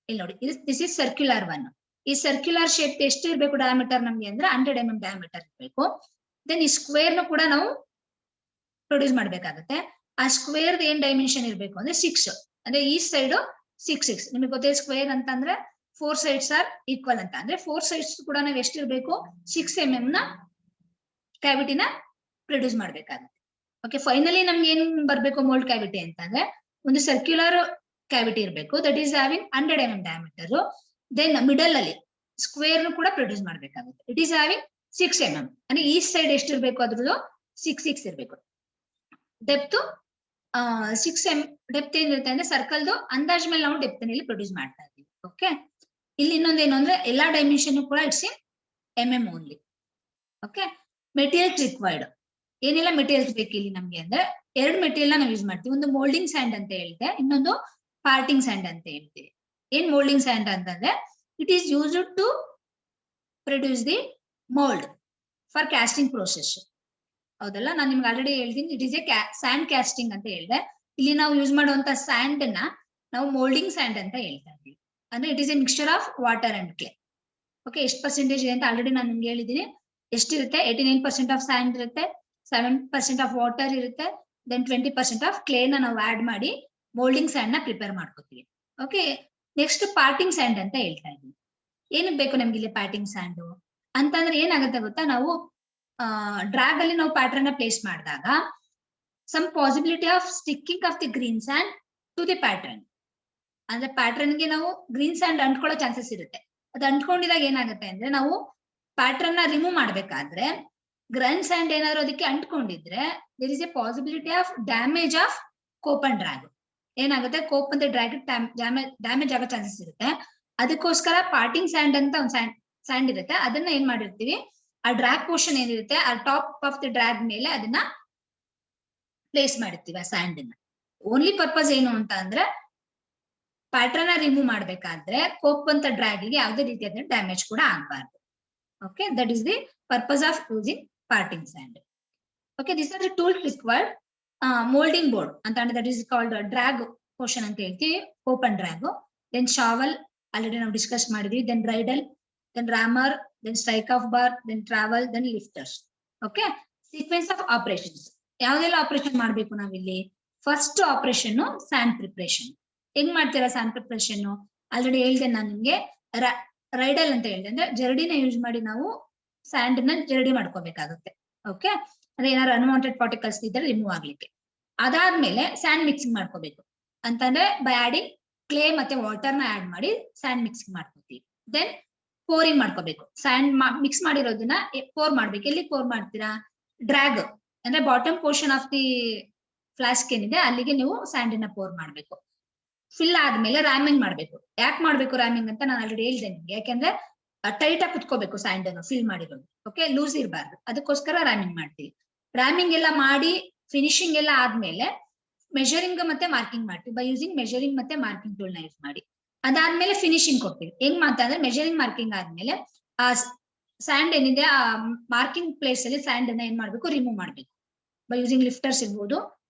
ಇಲ್ಲಿ ನೋಡಿ, ದಿಸ್ ಇಸ್ ಸರ್ಕ್ಯುಲರ್ ಒನ್. ಈ ಸರ್ಕ್ಯುಲರ್ ಶೇಪ್ ಎಷ್ಟು ಇರಬೇಕು ಡಯಾಮೀಟರ್ ನಮ್ಗೆ ಅಂದ್ರೆ 100 mm ಡಯಾಮೀಟರ್ ಇರಬೇಕು. ದೆನ್ ಈ ಸ್ಕ್ವೇರ್ ನು ಕೂಡ ನಾವು ಪ್ರೊಡ್ಯೂಸ್ ಮಾಡ್ಬೇಕಾಗುತ್ತೆ. ಆ ಸ್ಕ್ವೇರ್ ಏನ್ ಡೈಮೆನ್ಷನ್ ಇರಬೇಕು ಅಂದ್ರೆ 6, ಅಂದ್ರೆ ಈ ಸೈಡ್ 6 ನಿಮಗೆ ಗೊತ್ತೇ. ಸ್ಕ್ವೇರ್ ಅಂತಂದ್ರೆ 4 sides ಆರ್ ಈಕ್ವಲ್ ಅಂತ, ಅಂದ್ರೆ 4 sides ಕೂಡ ನಾವು ಎಷ್ಟಿರ್ಬೇಕು 6 mm ನ ಕ್ಯಾವಿಟಿನ ಪ್ರೊಡ್ಯೂಸ್ ಮಾಡ್ಬೇಕಾಗುತ್ತೆ. ಓಕೆ, ಫೈನಲಿ ನಮ್ಗೆ ಏನ್ ಬರ್ಬೇಕು ಮೋಲ್ಡ್ ಕ್ಯಾವಿಟಿ ಅಂತಂದ್ರೆ ಒಂದು ಸರ್ಕ್ಯುಲರ್ ಕ್ಯಾವಿಟಿ ಇರಬೇಕು, that is having 100 mm diameter. Then middle ಅಲ್ಲಿ ಸ್ಕ್ವೇರ್ ಕೂಡ ಪ್ರೊಡ್ಯೂಸ್ ಮಾಡ್ಬೇಕಾಗುತ್ತೆ. ಇಟ್ ಈಸ್ ಹ್ಯಾವಿಂಗ್ 6 mm, ಅಂದ್ರೆ ಈ ಸೈಡ್ ಎಷ್ಟಿರ್ಬೇಕು ಅದ್ರದ್ದು 6 ಇರ್ಬೇಕು. ಡೆಪ್ತ್ 6 mm ಡೆಪ್ತ್ ಏನಿರುತ್ತೆ ಅಂದ್ರೆ ಸರ್ಕಲ್ದು ಅಂದಾಜ್ ಮೇಲೆ ನಾವು ಡೆಪ್ತ್ ನಲ್ಲಿ ಪ್ರೊಡ್ಯೂಸ್ ಮಾಡ್ತಾ ಇದ್ದೀವಿ. ಓಕೆ, ಇಲ್ಲಿ ಇನ್ನೊಂದೇನು ಅಂದ್ರೆ ಎಲ್ಲಾ ಡೈಮೆನ್ಷನ್ ಕೂಡ it's in mm only. Okay, materials required. ಏನೆಲ್ಲ ಮೆಟೀರಿಯಲ್ಸ್ ಬೇಕು ಇಲ್ಲಿ ನಮ್ಗೆ ಅಂದ್ರೆ 2 ಮೆಟೀರಿಯಲ್ ನಾವು ಯೂಸ್ ಮಾಡ್ತೀವಿ. ಒಂದು ಮೋಲ್ಡಿಂಗ್ ಸ್ಯಾಂಡ್ ಅಂತ ಹೇಳಿದೆ, ಇನ್ನೊಂದು ಪಾರ್ಟಿಂಗ್ ಸ್ಯಾಂಡ್ ಅಂತ ಹೇಳ್ತೀವಿ. ಏನ್ ಮೋಲ್ಡಿಂಗ್ ಸ್ಯಾಂಡ್ ಅಂತಂದ್ರೆ it is used to produce the mould for casting process. ಹೌದಲ್ಲ, ನಾನು ನಿಮ್ಗೆ ಆಲ್ರೆಡಿ ಹೇಳ್ತೀನಿ, it is a sand casting ಅಂತ ಹೇಳಿದೆ. ಇಲ್ಲಿ ನಾವು ಯೂಸ್ ಮಾಡುವಂತ ಸ್ಯಾಂಡ್ ನ ನಾವು ಮೋಲ್ಡಿಂಗ್ ಸ್ಯಾಂಡ್ ಅಂತ ಹೇಳ್ತಾ ಇದ್ದೀವಿ. ಅಂದ್ರೆ it is A mixture of water and clay. Okay, ಎಷ್ಟು ಪರ್ಸೆಂಟೇಜ್ ಇದೆ ಅಂತ ಆಲ್ರೆಡಿ ನಾನು ನಿಮ್ಗೆ ಹೇಳಿದ್ದೀನಿ. ಎಷ್ಟಿರುತ್ತೆ, 89% ಆಫ್ ಸ್ಯಾಂಡ್ ಇರುತ್ತೆ, 7% ಆಫ್ ವಾಟರ್ ಇರುತ್ತೆ, ದೆನ್ 20% ಆಫ್ ಕ್ಲೇ ನ ನಾವು ಆಡ್ ಮಾಡಿ ಮೋಲ್ಡಿಂಗ್ ಸ್ಯಾಂಡ್ ನ ಪ್ರಿಪೇರ್ ಮಾಡ್ಕೋತೀವಿ. ಓಕೆ, ನೆಕ್ಸ್ಟ್ ಪಾರ್ಟಿಂಗ್ ಸ್ಯಾಂಡ್ ಅಂತ ಹೇಳ್ತಾ ಇದ್ದೀವಿ. ಏನಕ್ಕೆ ಬೇಕು ನಮ್ಗೆ ಇಲ್ಲಿ ಪಾರ್ಟಿಂಗ್ ಸ್ಯಾಂಡ್ ಅಂತಂದ್ರೆ ಏನಾಗುತ್ತೆ ಗೊತ್ತಾ, ನಾವು ಡ್ರಾಗ್ ಅಲ್ಲಿ ನಾವು ಪ್ಯಾಟರ್ನ್ ನ ಪ್ಲೇಸ್ ಮಾಡಿದಾಗ some possibility of sticking of the green sand to the pattern. ಅಂದ್ರೆ ಪ್ಯಾಟರ್ನ್ ಗೆ ನಾವು ಗ್ರೀನ್ ಸ್ಯಾಂಡ್ ಅಂಟ್ಕೊಳ್ಳೋ ಚಾನ್ಸಸ್ ಇರುತ್ತೆ. ಅದು ಅಂಟ್ಕೊಂಡಿದಾಗ ಏನಾಗುತ್ತೆ ಅಂದ್ರೆ ನಾವು ಪ್ಯಾಟರ್ನ್ ನ ರಿಮೂವ್ ಮಾಡ್ಬೇಕಾದ್ರೆ ಗ್ರೀನ್ ಸ್ಯಾಂಡ್ ಏನಾದ್ರು ಅದಕ್ಕೆ ಅಂಟ್ಕೊಂಡಿದ್ರೆ there is a possibility of damage of cope and drag. ಏನಾಗುತ್ತೆ, ಕೋಪ್ ಅಂತ ಡ್ರಾಗ್ ಡ್ಯಾಮೇಜ್ ಆಗೋ ಚಾನ್ಸಸ್ ಇರುತ್ತೆ. ಅದಕ್ಕೋಸ್ಕರ ಪಾರ್ಟಿಂಗ್ ಸ್ಯಾಂಡ್ ಅಂತ ಒಂದು ಸ್ಯಾಂಡ್ ಇರುತ್ತೆ, ಅದನ್ನ ಏನ್ ಮಾಡಿರ್ತೀವಿ, ಆ ಡ್ರಾಗ್ ಪೋರ್ಷನ್ ಏನಿರುತ್ತೆ ಆ ಟಾಪ್ ಆಫ್ ದಿ ಡ್ರಾಗ್ ಮೇಲೆ ಅದನ್ನ ಪ್ಲೇಸ್ ಮಾಡಿರ್ತೀವಿ ಆ ಸ್ಯಾಂಡ್ ನ. ಓನ್ಲಿ ಪರ್ಪಸ್ ಏನು ಅಂತ ಅಂದ್ರೆ ಪ್ಯಾಟರ್ನ್ ರಿಮೂವ್ ಮಾಡ್ಬೇಕಾದ್ರೆ ಕೋಪ್ ಅಂತ ಡ್ರಾಗ್ ಗೆ ಯಾವುದೇ ರೀತಿಯಾದ ಡ್ಯಾಮೇಜ್ ಕೂಡ ಆಗಬಾರ್ದು. Okay, that is the purpose of using parting sand. Okay, this are the tools required. Moulding board ಅಂತ ಅಂದ್ರೆ that is called drag portion ಅಂತ ಹೇಳ್ತೀವಿ, cope and drag. Then shovel already ನಾವು ಡಿಸ್ಕಸ್ ಮಾಡಿದ್ವಿ, then riddle, then rammer, then strike off bar, then travel, then lifters. Okay, sequence of operations. ಯಾವ್ದೆಲ್ಲ operation ಮಾಡ್ಬೇಕು ನಾವಿಲ್ಲಿ? First operation sand preparation. ಹೆಂಗ್ ಮಾಡ್ತೀರಾ and preparation? Already ಹೇಳ್ದೆ ನಾನು ನಿಮ್ಗೆ, ರೈಡಲ್ ಅಂತ ಹೇಳಿದೆ, ಅಂದ್ರೆ ಜರಡಿನ ಯೂಸ್ ಮಾಡಿ ನಾವು ಸ್ಯಾಂಡ್ ನ ಜರಡಿ ಮಾಡ್ಕೋಬೇಕಾಗುತ್ತೆ. ಓಕೆ, ಅಂದ್ರೆ ಏನಾದ್ರು ಅನ್ವಾಂಟೆಡ್ ಪಾರ್ಟಿಕಲ್ಸ್ ಇದ್ರೆ ರಿಮೂವ್ ಆಗ್ಲಿಕ್ಕೆ. ಅದಾದ್ಮೇಲೆ ಸ್ಯಾಂಡ್ ಮಿಕ್ಸಿಂಗ್ ಮಾಡ್ಕೋಬೇಕು ಅಂತಂದ್ರೆ ಬೈ ಆಡಿಂಗ್ ಕ್ಲೇ ಮತ್ತೆ ವಾಟರ್ ನ ಆಡ್ ಮಾಡಿ ಸ್ಯಾಂಡ್ ಮಿಕ್ಸಿಂಗ್ ಮಾಡ್ಕೋತೀವಿ. ದೆನ್ ಪೋರಿಂಗ್ ಮಾಡ್ಕೋಬೇಕು. ಸ್ಯಾಂಡ್ ಮಿಕ್ಸ್ ಮಾಡಿರೋದನ್ನ ಪೋರ್ ಮಾಡ್ಬೇಕು. ಎಲ್ಲಿ ಪೋರ್ ಮಾಡ್ತೀರಾ? ಡ್ರಾಗ್ ಅಂದ್ರೆ bottom portion of the flask ಏನಿದೆ ಅಲ್ಲಿಗೆ ನೀವು ಸ್ಯಾಂಡ್ ನ ಪೋರ್ ಮಾಡ್ಬೇಕು. ಫಿಲ್ ಆದ್ಮೇಲೆ ರ್ಯಾಮಿಂಗ್ ಮಾಡ್ಬೇಕು. ಯಾಕೆ ಮಾಡ್ಬೇಕು ರ್ಯಾಮಿಂಗ್ ಅಂತ ನಾನು ಆಲ್ರೆಡಿ ಹೇಳ್ದೆ ನಿಮ್ಗೆ. ಯಾಕೆಂದ್ರೆ ಟೈಟ್ ಆಗಿ ಕುತ್ಕೋಬೇಕು ಸ್ಯಾಂಡ್ ಅನ್ನು ಫಿಲ್ ಮಾಡಿರೋದು. ಓಕೆ, ಲೂಸ್ ಇರಬಾರ್ದು, ಅದಕ್ಕೋಸ್ಕರ ರ್ಯಾಮಿಂಗ್ ಮಾಡ್ತೀವಿ. ರ್ಯಾಮಿಂಗ್ ಎಲ್ಲ ಮಾಡಿ ಫಿನಿಶಿಂಗ್ ಎಲ್ಲ ಆದ್ಮೇಲೆ ಮೆಜರಿಂಗ್ ಮತ್ತೆ ಮಾರ್ಕಿಂಗ್ ಮಾಡ್ತೀವಿ ಬೈ ಯೂಸಿಂಗ್ ಮೆಜರಿಂಗ್ ಮತ್ತೆ ಮಾರ್ಕಿಂಗ್ ಟೂಲ್ ನ ಯೂಸ್ ಮಾಡಿ. ಅದಾದ್ಮೇಲೆ ಫಿನಿಶಿಂಗ್ ಕೊಡ್ತೀವಿ. ಹೆಂಗ್ ಮಾತಾದ್ರೆ ಮೆಜರಿಂಗ್ ಮಾರ್ಕಿಂಗ್ ಆದ್ಮೇಲೆ ಆ ಸ್ಯಾಂಡ್ ಏನಿದೆ ಆ ಮಾರ್ಕಿಂಗ್ ಪ್ಲೇಸ್ ಅಲ್ಲಿ ಸ್ಯಾಂಡ್ ಅನ್ನ ಏನ್ ಮಾಡ್ಬೇಕು, ರಿಮೂವ್ ಮಾಡ್ಬೇಕು ಬೈ ಯೂಸಿಂಗ್ ಲಿಫ್ಟರ್ಸ್ ಇರ್ಬೋದು.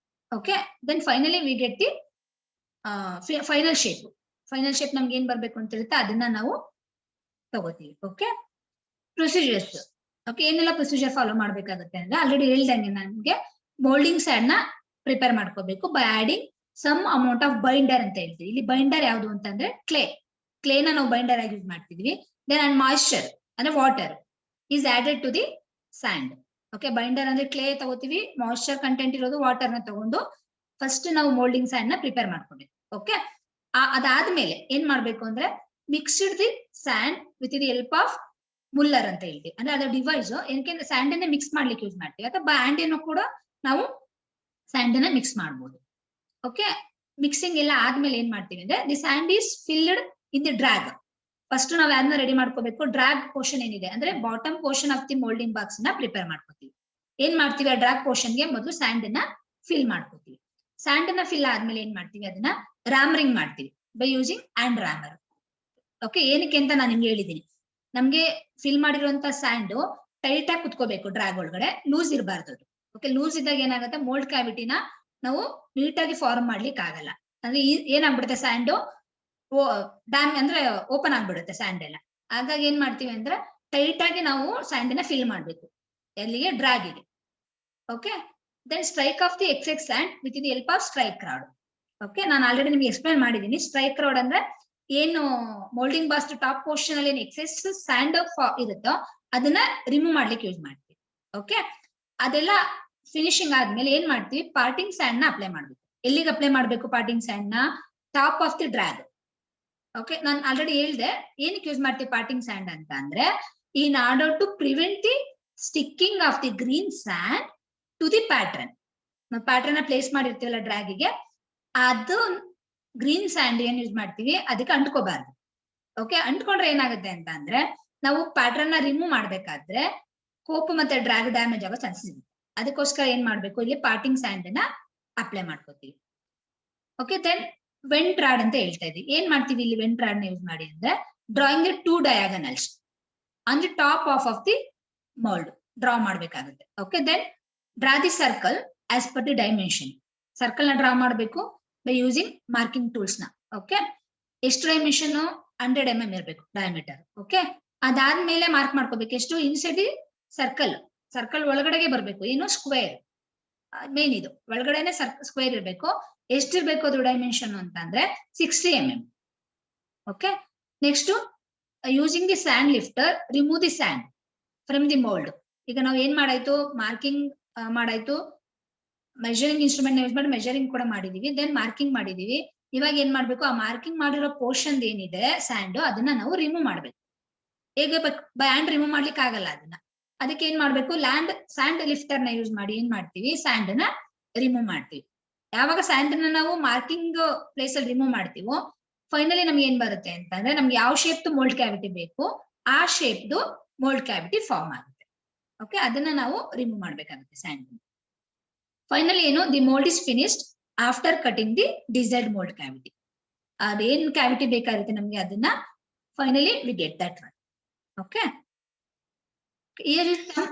Okay, then finally we get the final shape. Final shape ನಮ್ಗೆ ಏನ್ ಬರ್ಬೇಕು ಅಂತ ಇರುತ್ತೆ ಅದನ್ನ ನಾವು ತಗೋತೀವಿ. Okay, procedures. ಓಕೆ, ಏನೆಲ್ಲ ಪ್ರೊಸೀಜರ್ ಫಾಲೋ ಮಾಡ್ಬೇಕಾಗುತ್ತೆ ಅಂದ್ರೆ ಆಲ್ರೆಡಿ ಹೇಳ್ದಂಗೆ ನಮ್ಗೆ ಮೋಲ್ಡಿಂಗ್ ಸ್ಯಾಂಡ್ ನ ಪ್ರಿಪೇರ್ ಮಾಡ್ಕೋಬೇಕು by adding some amount of binder ಅಂತ ಹೇಳ್ತೀವಿ. ಇಲ್ಲಿ ಬೈಂಡರ್ ಯಾವುದು ಅಂತಂದ್ರೆ ಕ್ಲೇನ ನಾವು ಬೈಂಡರ್ ಆಗಿ ಯೂಸ್ ಮಾಡ್ತಿದ್ವಿ. ದೆನ್ ಅಂಡ್ ಮಾಯಿಶ್ಚರ್ ಅಂದ್ರೆ water is added to the sand. Okay, binder ಅಂದ್ರೆ ಕ್ಲೇ ತಗೋತೀವಿ, ಮಾಯಿಶ್ಚರ್ ಕಂಟೆಂಟ್ ಇರೋದು ವಾಟರ್ ನ ತಗೊಂಡು ಫಸ್ಟ್ ನಾವು ಮೋಲ್ಡಿಂಗ್ ಸ್ಯಾಂಡ್ ನ ಪ್ರಿಪೇರ್ ಮಾಡ್ಕೋಬೇಕು. ಓಕೆ, ಅದಾದ್ಮೇಲೆ ಏನ್ ಮಾಡ್ಬೇಕು ಅಂದ್ರೆ mixed the sand with the help of muller ಅಂತ ಹೇಳ್ತೀವಿ. ಅಂದ್ರೆ ಅದ್ರ ಡಿವೈಸ್ ಏನಕ್ಕೆ ಸ್ಯಾಂಡ್ ಅನ್ನ ಮಿಕ್ಸ್ ಮಾಡ್ಲಿಕ್ಕೆ ಯೂಸ್ ಮಾಡ್ತೀವಿ, ಅಥವಾ ಬ್ಯಾಂಡ್ ಅನ್ನು ಕೂಡ ನಾವು ಸ್ಯಾಂಡ್ ಅನ್ನ ಮಿಕ್ಸ್ ಮಾಡಬಹುದು. ಓಕೆ, ಮಿಕ್ಸಿಂಗ್ ಎಲ್ಲ ಆದ್ಮೇಲೆ ಏನ್ ಮಾಡ್ತೀವಿ ಅಂದ್ರೆ the sand is filled in the drag. First ನಾವ್ ಯಾರನ್ನ ರೆಡಿ ಮಾಡ್ಕೋಬೇಕು, ಡ್ರಾಗ್ ಪೋರ್ಷನ್ ಏನಿದೆ ಅಂದ್ರೆ bottom portion of the moulding box ನ ಪ್ರಿಪೇರ್ ಮಾಡ್ಕೋತೀವಿ. ಏನ್ ಮಾಡ್ತೀವಿ, ಆ ಡ್ರಾಗ್ ಪೋರ್ಷನ್ ಗೆ ಮೊದಲು ಸ್ಯಾಂಡ್ ಅನ್ನ ಫಿಲ್ ಮಾಡ್ಕೋತೀವಿ. ಸ್ಯಾಂಡ್ ಅನ್ನ ಫಿಲ್ ಆದ್ಮೇಲೆ ಏನ್ ಮಾಡ್ತೀವಿ, ಅದನ್ನ ರಾಮರಿಂಗ್ ಮಾಡ್ತೀವಿ ಬೈ ಯೂಸಿಂಗ್ ಆಂಡ್ ರಾಮರ್. ಓಕೆ, ಏನಕ್ಕೆ ಅಂತ ನಾನು ನಿಮ್ಗೆ ಹೇಳಿದೀನಿ, ನಮ್ಗೆ ಫಿಲ್ ಮಾಡಿರುವಂತ ಸ್ಯಾಂಡ್ ಟೈಟ್ ಆಗಿ ಕುತ್ಕೋಬೇಕು, ಡ್ರಾಗ್ ಒಳಗಡೆ ಲೂಸ್ ಇರಬಾರ್ದು. ಓಕೆ, ಲೂಸ್ ಇದ್ದಾಗ ಏನಾಗುತ್ತೆ, ಮೋಲ್ಡ್ ಕ್ಯಾವಿಟಿನ ನಾವು ನೀಟಾಗಿ ಫಾರ್ಮ್ ಮಾಡ್ಲಿಕ್ಕೆ ಆಗಲ್ಲ. ಅಂದ್ರೆ ಏನಾಗ್ಬಿಡುತ್ತೆ, ಸ್ಯಾಂಡ್ ಡ್ಯಾಮ್ ಅಂದ್ರೆ ಓಪನ್ ಆಗ್ಬಿಡುತ್ತೆ ಸ್ಯಾಂಡ್ ಎಲ್ಲ. ಹಾಗಾಗಿ ಏನ್ ಮಾಡ್ತೀವಿ ಅಂದ್ರೆ ಟೈಟ್ ಆಗಿ ನಾವು ಸ್ಯಾಂಡಿನ ಫಿಲ್ ಮಾಡ್ಬೇಕು ಎಲ್ಲಿಗೆ, ಡ್ರಾಗಿಗೆ. Okay, then strike off the excess sand with the help of strike rod. Okay, ನಾನು ಆಲ್ರೆಡಿ ನಿಮ್ಗೆ ಎಕ್ಸ್ಪ್ಲೈನ್ ಮಾಡಿದೀನಿ. ಸ್ಟ್ರೈಕ್ ರಾಡ್ ಅಂದ್ರೆ ಏನು ಮೋಲ್ಡಿಂಗ್ ಬಾಕ್ಸ್ ಟಾಪ್ ಪೋರ್ಷನ್ ಅಲ್ಲಿ ಏನು ಎಕ್ಸೆಸ್ ಸ್ಯಾಂಡ್ ಇರುತ್ತೋ ಅದನ್ನ ರಿಮೂವ್ ಮಾಡ್ಲಿಕ್ಕೆ ಯೂಸ್ ಮಾಡ್ತೀವಿ. ಓಕೆ, ಅದೆಲ್ಲ ಫಿನಿಶಿಂಗ್ ಆದ್ಮೇಲೆ ಏನ್ ಮಾಡ್ತೀವಿ, ಪಾರ್ಟಿಂಗ್ ಸ್ಯಾಂಡ್ ನ ಅಪ್ಲೈ ಮಾಡ್ಬೇಕು. ಎಲ್ಲಿಗೆ ಅಪ್ಲೈ ಮಾಡ್ಬೇಕು ಪಾರ್ಟಿಂಗ್ ಸ್ಯಾಂಡ್ ನ, top of the drag. Okay, ನಾನು ಆಲ್ರೆಡಿ ಹೇಳ್ದೆ ಏನಕ್ಕೆ ಯೂಸ್ ಮಾಡ್ತೀವಿ ಪಾರ್ಟಿಂಗ್ ಸ್ಯಾಂಡ್ ಅಂತ ಅಂದ್ರೆ in order to prevent the sticking of the green sand to the pattern. ನಾವು ಪ್ಯಾಟ್ರನ್ ನ ಪ್ಲೇಸ್ ಮಾಡಿರ್ತೀವಲ್ಲ ಡ್ರಾಗಿಗೆ, ಅದು ಗ್ರೀನ್ ಸ್ಯಾಂಡ್ ಏನ್ ಯೂಸ್ ಮಾಡ್ತೀವಿ ಅದಕ್ಕೆ ಅಂಟ್ಕೋಬಾರ್ದು. ಓಕೆ, ಅಂಟ್ಕೊಂಡ್ರೆ ಏನಾಗುತ್ತೆ ಅಂತ ಅಂದ್ರೆ ನಾವು ಪ್ಯಾಟ್ರನ್ ನ ರಿಮೂವ್ ಮಾಡ್ಬೇಕಾದ್ರೆ ಕೋಪ್ ಮತ್ತೆ ಡ್ರಾಗ್ ಡ್ಯಾಮೇಜ್ ಆಗೋ ಚಾನ್ಸಸ್ ಇದೆ. ಅದಕ್ಕೋಸ್ಕರ ಏನ್ ಮಾಡ್ಬೇಕು, ಇಲ್ಲಿ ಪಾರ್ಟಿಂಗ್ ಸ್ಯಾಂಡ್ ನ ಅಪ್ಲೈ ಮಾಡ್ಕೋತೀವಿ. ಓಕೆ, ದೆನ್ ವೆಂಟ್ ರಾಡ್ ಅಂತ ಹೇಳ್ತಾ ಇದ್ವಿ. ಏನ್ ಮಾಡ್ತೀವಿ ಇಲ್ಲಿ ವೆಂಟ್ ರಾಡ್ ನ ಯೂಸ್ ಮಾಡಿ ಅಂದ್ರೆ drawing the 2 diagonals on the top of the mould draw ಮಾಡ್ಬೇಕಾಗುತ್ತೆ. Okay, then draw the circle as per the dimension. Circle ನ ಡ್ರಾ ಮಾಡಬೇಕು ಬೈ ಯೂಸಿಂಗ್ ಮಾರ್ಕಿಂಗ್ ಟೂಲ್ಸ್ ನ. ಓಕೆ, ಎಷ್ಟು ಡೈಮೆನ್ಷನ್ 100 mm ಇರಬೇಕು diameter. Okay, ಅದಾದ್ಮೇಲೆ mark ಮಾಡ್ಕೋಬೇಕು ಎಷ್ಟು inside the circle ಒಳಗಡೆಗೆ ಬರ್ಬೇಕು. ಏನು ಸ್ಕ್ವೇರ್ ಮೇನ್ ಇದು ಒಳಗಡೆನೆ ಸ್ಕ್ವೇರ್ ಇರಬೇಕು. ಎಷ್ಟಿರ್ಬೇಕು ಅದು ಡೈಮೆನ್ಷನ್ ಅಂತ ಅಂದ್ರೆ 60 mm. Okay, next using the sand lifter remove the sand from the mould. ಈಗ ನಾವು ಏನ್ ಮಾಡಾಯ್ತು, ಮಾರ್ಕಿಂಗ್ ಮಾಡಾಯ್ತು, ಮೆಜರಿಂಗ್ ಇನ್ಸ್ಟ್ರೂಮೆಂಟ್ ಯೂಸ್ ಮಾಡಿ ಮೆಜರಿಂಗ್ ಕೂಡ ಮಾಡಿದೀವಿ, ದೆನ್ ಮಾರ್ಕಿಂಗ್ ಮಾಡಿದೀವಿ. ಇವಾಗ ಏನ್ ಮಾಡ್ಬೇಕು, ಆ ಮಾರ್ಕಿಂಗ್ ಮಾಡಿರೋ ಪೋರ್ಷನ್ ಏನಿದೆ ಸ್ಯಾಂಡ್ ಅದನ್ನ ನಾವು ರಿಮೂವ್ ಮಾಡ್ಬೇಕು. ಹೇಗೆ ಬೈ ಹ್ಯಾಂಡ್ ರಿಮೂವ್ ಮಾಡ್ಲಿಕ್ಕೆ ಆಗಲ್ಲ ಅದನ್ನ. ಅದಕ್ಕೆ ಏನ್ ಮಾಡ್ಬೇಕು, ಸ್ಯಾಂಡ್ ಲಿಫ್ಟರ್ ನ ಯೂಸ್ ಮಾಡಿ ಏನ್ ಮಾಡ್ತೀವಿ, ಸ್ಯಾಂಡ್ ನ ರಿಮೂವ್ ಮಾಡ್ತೀವಿ. ಯಾವಾಗ ಸ್ಯಾಂಡ್ ನ ನಾವು ಮಾರ್ಕಿಂಗ್ ಪ್ಲೇಸ್ ಅಲ್ಲಿ ರಿಮೂವ್ ಮಾಡ್ತೀವೋ ಫೈನಲಿ ನಮ್ಗೆ ಏನ್ ಬರುತ್ತೆ ಅಂತಂದ್ರೆ ನಮ್ಗೆ ಯಾವ ಶೇಪ್ ಮೋಲ್ಡ್ ಕ್ಯಾವಿಟಿ ಬೇಕು ಆ ಶೇಪ್ ಮೋಲ್ಡ್ ಕ್ಯಾವಿಟಿ ಫಾರ್ಮ್ ಆಗುತ್ತೆ. ಓಕೆ, ಅದನ್ನ ನಾವು ರಿಮೂವ್ ಮಾಡ್ಬೇಕಾಗುತ್ತೆ ಸ್ಯಾಂಡ್. ಫೈನಲಿ ಏನು, the mould is finished after cutting the desired mould cavity. ಅದೇನ್ ಕ್ಯಾವಿಟಿ ಬೇಕಾಗುತ್ತೆ ನಮ್ಗೆ ಅದನ್ನ finally we get that one. Okay, here is some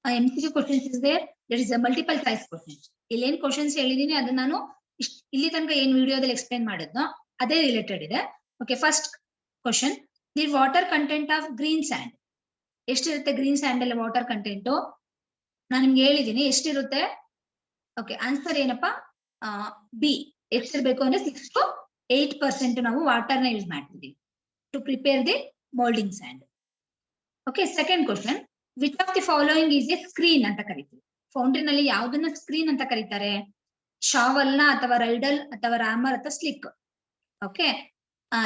MCQ questions is there. There is a multiple choice questions. ಇಲ್ಲಿ ಏನ್ questions ಹೇಳಿದೀನಿ ಅದನ್ನ ನಾನು ಇಲ್ಲಿ ತನಕ ಏನ್ ವಿಡಿಯೋದಲ್ಲಿ ಎಕ್ಸ್ಪ್ಲೈನ್ ಮಾಡಿದ್ನೋ ಅದೇ ರಿಲೇಟೆಡ್ ಇದೆ. Okay, first question, the water content of green sand. ಎಷ್ಟಿರುತ್ತೆ ಗ್ರೀನ್ ಸ್ಯಾಂಡ್ ಅಲ್ಲಿ ವಾಟರ್ ಕಂಟೆಂಟ್ ನಾನು ನಿಮ್ಗೆ ಹೇಳಿದೀನಿ ಎಷ್ಟಿರುತ್ತೆ. ಓಕೆ, ಆನ್ಸರ್ ಏನಪ್ಪಾ, ಬಿ. ಎಷ್ಟಿರ್ಬೇಕು ಅಂದ್ರೆ 6 to 8% ನಾವು ವಾಟರ್ ನ ಯೂಸ್ ಮಾಡ್ತಿದೀವಿ to prepare the moulding sand. Okay, second question, which of the following is a screen ಅಂತ ಕರಿತೀವಿ. ಫೌಂಡ್ರಿ ನಲ್ಲಿ ಯಾವ್ದನ್ನ ಸ್ಕ್ರೀನ್ ಅಂತ ಕರೀತಾರೆ, ಶಾವಲ್ ನ ಅಥವಾ ರೈಡಲ್ ಅಥವಾ ರಾಮರ್ ಅಥವಾ ಸ್ಲಿಕ್. ಓಕೆ,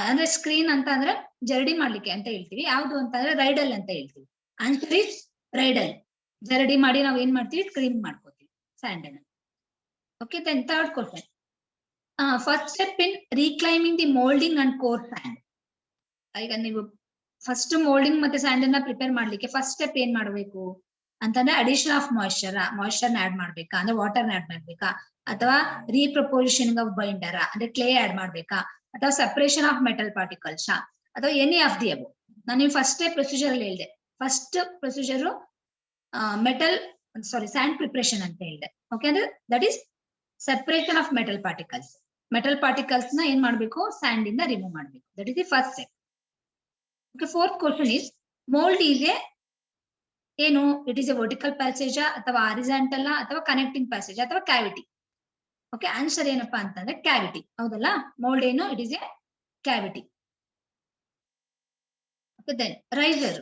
ಅಂದ್ರೆ ಸ್ಕ್ರೀನ್ ಅಂತ ಅಂದ್ರೆ ಜರಡಿ ಮಾಡ್ಲಿಕ್ಕೆ ಅಂತ ಹೇಳ್ತೀವಿ, ಯಾವ್ದು ಅಂತಂದ್ರೆ ರೈಡಲ್ ಅಂತ ಹೇಳ್ತೀವಿ. Answer is riddle. ಜರಡಿ ಮಾಡಿ ನಾವು ಏನ್ ಮಾಡ್ತೀವಿ, ಸ್ಕ್ರೀನ್ ಮಾಡ್ಕೋತೀವಿ ಸ್ಯಾಂಡ್ ಅನ್ನ. Okay, then third question, first step in reclaiming the moulding and core sand. ಈಗ ನೀವು ಫಸ್ಟ್ ಮೋಲ್ಡಿಂಗ್ ಮತ್ತೆ ಸ್ಯಾಂಡ್ ಅನ್ನ ಪ್ರಿಪೇರ್ ಮಾಡ್ಲಿಕ್ಕೆ ಫಸ್ಟ್ ಸ್ಟೆಪ್ ಏನ್ ಮಾಡ್ಬೇಕು ಅಂತಂದ್ರೆ ಅಡಿಷನ್ ಆಫ್ ಮಾಯಿಶ್ಚರ್ ನ ಆಡ್ ಮಾಡ್ಬೇಕಾ, ಅಂದ್ರೆ ವಾಟರ್ ನ ಆಡ್ ಮಾಡ್ಬೇಕಾ, ಅಥವಾ ರೀಪ್ರಪೋಸಿಷನಿಂಗ್ ಆಫ್ ಬೈಂಡರ್ ಅಂದ್ರೆ ಕ್ಲೇ ಆಡ್ ಮಾಡ್ಬೇಕಾ, ಅಥವಾ ಸಪರೇಷನ್ ಆಫ್ ಮೆಟಲ್ ಪಾರ್ಟಿಕಲ್ಸ್, ಅಥವಾ ಎನಿ ಆಫ್ ದಿ ಅಬೋ. ನಾನು ಫಸ್ಟ್ ಪ್ರೊಸೀಜರ್ ಅಲ್ಲಿ ಹೇಳಿದೆ. ಫಸ್ಟ್ ಪ್ರೊಸೀಜರ್ ಸ್ಯಾಂಡ್ ಪ್ರಿಪರೇಷನ್ ಅಂತ ಹೇಳಿದೆ. ಓಕೆ, ಅಂದ್ರೆ that is separation of metal particles ನ ಏನ್ ಮಾಡ್ಬೇಕು, ಸ್ಯಾಂಡ್ ಇಂದ ರಿಮೂವ್ ಮಾಡ್ಬೇಕು. That is the first step. Okay, fourth question is mold is a ಏನು it is a vertical passage ಅಥವಾ ಹಾರಿಜಾಂಟಲ್ ಅಥವಾ ಕನೆಕ್ಟಿಂಗ್ ಪ್ಯಾಸೇಜ್ ಅಥವಾ ಕ್ಯಾವಿಟಿ. ಓಕೆ, ಆನ್ಸರ್ ಏನಪ್ಪಾ ಅಂತಂದ್ರೆ ಕ್ಯಾವಿಟಿ. ಹೌದಲ್ಲ, ಮೋಲ್ಡ್ ಏನು, it is a cavity. Okay, then riser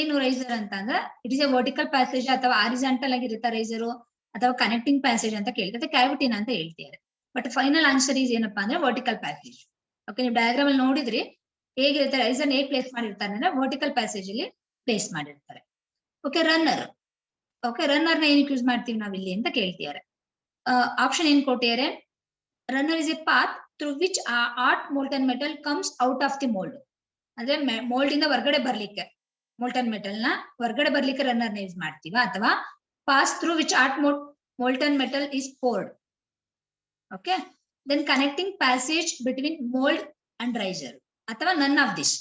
ಏನು riser ಅಂತ ಅಂದ್ರೆ it is a vertical passage ಅಥವಾ ಹಾರಿಜಾಂಟಲ್ ಆಗಿರುತ್ತೆ ರೈಸರು ಅಥವಾ ಕನೆಕ್ಟಿಂಗ್ ಪ್ಯಾಸೇಜ್ ಅಂತ ಕೇಳಿದ್ರೆ ಕ್ಯಾವಿಟಿನ ಅಂತ ಹೇಳ್ತಿದ್ದಾರೆ. ಬಟ್ ಫೈನಲ್ ಆನ್ಸರ್ ಈಸ್ ಏನಪ್ಪಾ ಅಂದ್ರೆ ವರ್ಟಿಕಲ್ ಪ್ಯಾಸೇಜ್. ಓಕೆ, ನೀವು ಡಯಾಗ್ರಾಮ್ ಅಲ್ಲಿ ನೋಡಿದ್ರಿ ಹೇಗಿರುತ್ತೆ, ರೈಸರ್ ಹೇಗೆ ಪ್ಲೇಸ್ ಮಾಡಿರ್ತಾರೆ ಅಂದ್ರೆ ವರ್ಟಿಕಲ್ ಪ್ಯಾಸೇಜ್ ಅಲ್ಲಿ ಪ್ಲೇಸ್ ಮಾಡಿರ್ತಾರೆ. Okay, runner. ಓಕೆ, ರನ್ನರ್ ನ ಏನಕ್ಕೆ ಯೂಸ್ ಮಾಡ್ತೀವಿ ನಾವಿಲ್ಲಿ ಅಂತ ಕೇಳ್ತಿದ್ದಾರೆ. ಆಪ್ಷನ್ ಏನ್ ಕೊಟ್ಟಿದ್ದಾರೆ, runner is A path through which art molten metal comes out of the mould. ಅಂದ್ರೆ ಮೋಲ್ಡ್ ಇಂದ ಹೊರಗಡೆ ಬರ್ಲಿಕ್ಕೆ, ಮೋಲ್ಟನ್ ಮೆಟಲ್ ನ ಹೊರಗಡೆ ಬರ್ಲಿಕ್ಕೆ ರನ್ನರ್ ನ ಯೂಸ್ ಮಾಡ್ತೀವ, ಅಥವಾ pass through which art molten metal is poured. Okay, then connecting passage between mold and riser ಅಥವಾ none of this.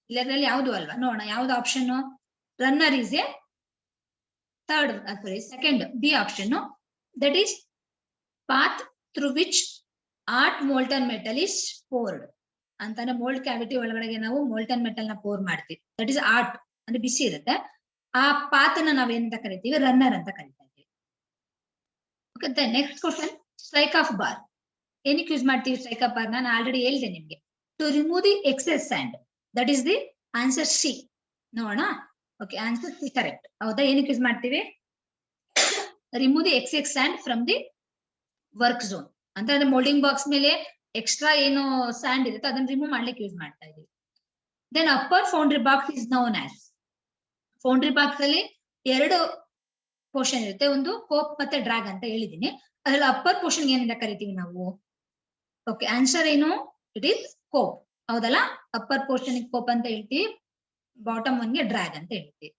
ಇದರಲ್ಲಿ ಯಾವುದು ಅಲ್ವಾ ನೋಡೋಣ, ಯಾವ್ದು option. Runner is A third, sorry second, B option. That is path through which art molten metal is poured ಅಂತಾನೆ. Mould cavity ಒಳಗಡೆಗೆ ನಾವು molten metal ನ ಪೋರ್ ಮಾಡ್ತೀವಿ. ದಟ್ ಇಸ್ ಆರ್ಟ್ ಅಂದ್ರೆ ಬಿಸಿ ಇರುತ್ತೆ. ಆ ಪಾತ್ ಅನ್ನ ನಾವೇನಂತ ಕರಿತೀವಿ, ರನ್ನರ್ ಅಂತ ಕರಿತಾ ಇದ್ದೀವಿ. Okay, next question, strike off bar. ಏನಕ್ಕೆ ಯೂಸ್ ಮಾಡ್ತೀವಿ ಸ್ಟ್ರೈಕ್ ಆಫ್ ಬಾರ್? ನಾನು ಆಲ್ರೆಡಿ ಹೇಳಿದೆ ನಿಮ್ಗೆ, to remove the excess sand. That is the answer C. ನೋಡೋಣ. Okay, answer C correct. ಹೌದಾ, ಏನಕ್ಕೆ ಯೂಸ್ ಮಾಡ್ತೀವಿ? Remove the excess sand from the work zone ಅಂತಂದ್ರೆ ಮೋಲ್ಡಿಂಗ್ ಬಾಕ್ಸ್ ಮೇಲೆ ಎಕ್ಸ್ಟ್ರಾ ಏನು ಸ್ಯಾಂಡ್ ಇರುತ್ತೆ ಅದನ್ನ ರಿಮೂವ್ ಮಾಡ್ಲಿಕ್ಕೆ ಯೂಸ್ ಮಾಡ್ತಾ ಇದೀವಿ. Then upper foundry box is known as. Foundry box ಅಲ್ಲಿ ಎರಡು ಪೋರ್ಷನ್ ಇರುತ್ತೆ, ಒಂದು ಕೋಪ್ ಮತ್ತೆ ಡ್ರಾಗ್ ಅಂತ ಹೇಳಿದೀನಿ. ಅದ್ರಲ್ಲಿ ಅಪ್ಪರ್ ಪೋರ್ಷನ್ ಏನಿಂದ ಕರಿತೀವಿ ನಾವು? ಓಕೆ, ಆನ್ಸರ್ ಏನು? It is cope. ಹೌದಲ್ಲ, ಅಪ್ಪರ್ ಪೋರ್ಷನ್ ಕೋಪ್ ಅಂತ ಹೇಳ್ತೀವಿ, ಬಾಟಮ್ ಒನ್ ಗೆ ಡ್ರಾಗ್ ಅಂತ ಹೇಳ್ತೀವಿ.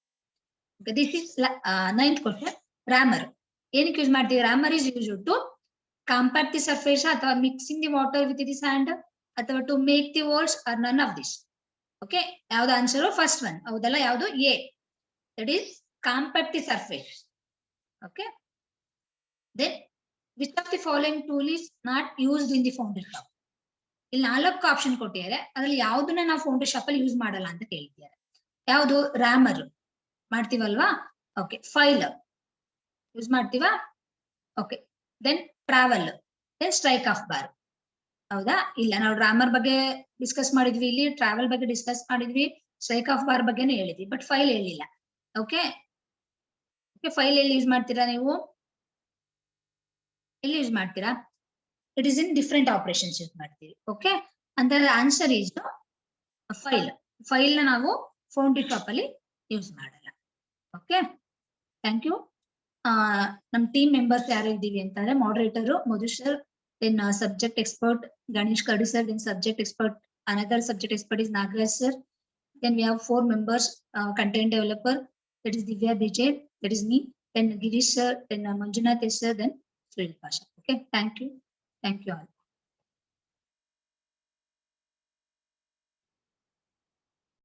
This is ninth question, rammer. ಏನಕ್ಕೆ ಯೂಸ್ ಮಾಡ್ತೀವಿ? Rammer is use to compact the surface ಅಥವಾ mixing the water with the sand ಅಥವಾ to make the walls or none of this. Okay, ಯಾವ್ದು answer? First one. ಹೌದಲ್ಲ, ಯಾವ್ದು? A. That is compact the surface. Okay, then which of the following tool is not used in the foundry shop? ಇಲ್ಲಿ 4 option ಕೊಟ್ಟಿದ್ದಾರೆ, ಅದ್ರಲ್ಲಿ ಯಾವ್ದನ್ನ ನಾವು foundry shop ಅಲ್ಲಿ use ಮಾಡಲ್ಲ ಅಂತ ಕೇಳ್ತಿದ್ದಾರೆ. ಯಾವ್ದು? ರಾಮರ್ ಮಾಡ್ತೀವಲ್ವಾ? ಓಕೆ, ಫೈಲ್ ಯೂಸ್ ಮಾಡ್ತೀವಾ? Okay, then travel, then strike off bar. ಹೌದಾ? ಇಲ್ಲ, ನಾವು ರಾಮರ್ ಬಗ್ಗೆ ಡಿಸ್ಕಸ್ ಮಾಡಿದ್ವಿ, ಇಲ್ಲಿ ಟ್ರಾವೆಲ್ ಬಗ್ಗೆ ಡಿಸ್ಕಸ್ ಮಾಡಿದ್ವಿ, ಸ್ಟ್ರೈಕ್ ಆಫ್ ಬಾರ್ ಬಗ್ಗೆನೂ ಹೇಳಿದ್ವಿ, ಬಟ್ ಫೈಲ್ ಹೇಳಿಲ್ಲ. ಓಕೆ, ಫೈಲ್ ಎಲ್ಲಿ ಯೂಸ್ ಮಾಡ್ತೀರಾ ನೀವು? ಎಲ್ಲಿ ಯೂಸ್ ಮಾಡ್ತೀರಾ? It is in different operations use ಮಾಡ್ತೀವಿ. ಓಕೆ, ಅಂತ ಆನ್ಸರ್ ಈಸ್ ಫೈಲ್. ಫೈಲ್ ನ ನಾವು ಫೌಂಡ್ರಿ ಶಾಪ್ ಅಲ್ಲಿ ಯೂಸ್ ಮಾಡಲ್ಲ. Okay, thank you. ನಮ್ ಟೀಮ್ ಮೆಂಬರ್ಸ್ ಯಾರು ಇದ್ದೀವಿ ಅಂತಂದ್ರೆ moderator Madhu sir, then subject expert Ganesh Kardi sir, then subject expert another subject expert is Nagaraj sir. Then we have 4 members, content developer, that is Divya Vijay, that is me, then Girish sir, then Manjunath sir, then Sril Pasha. Okay, thank you all.